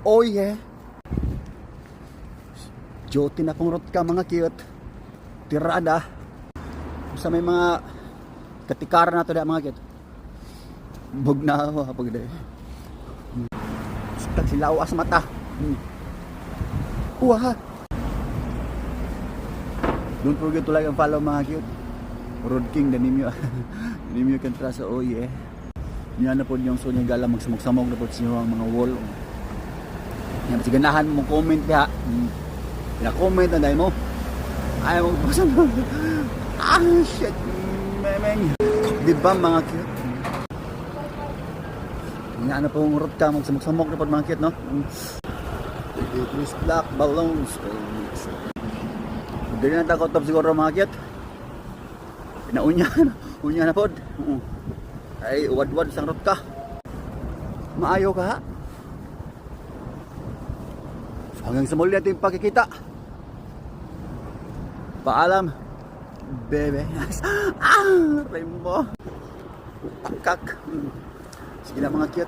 Oh yeah. Joty na pong rot ka mga cute. Tirada. Sa may mga katikaran na to da mga cute. Bug na ako pag day. Stag sila as mata. Wah. Don't forget to like and follow mga cute. Road King Danimyo. Danimyo kan tra sa oh yeah. Niya na po yung so niya gala magsamog-samog na po siya ang mga wall. Yan si ganahan mo comment diha. Pina-comment na dahil mo. Ayaw mo basa. Ah shit. Memeng. Di ba mga cute? Niya na po road ka magsamog-samog na po mga cute no. It is black balloons. Dili na takot top siguro mga cute. Unya na pod. Ay wad-wad sang rot ka. Maayo ka ha. Hanggang sa muli natin pagkikita. Paalam. Bebe. Rainbow. Kak. Sige na mga cute.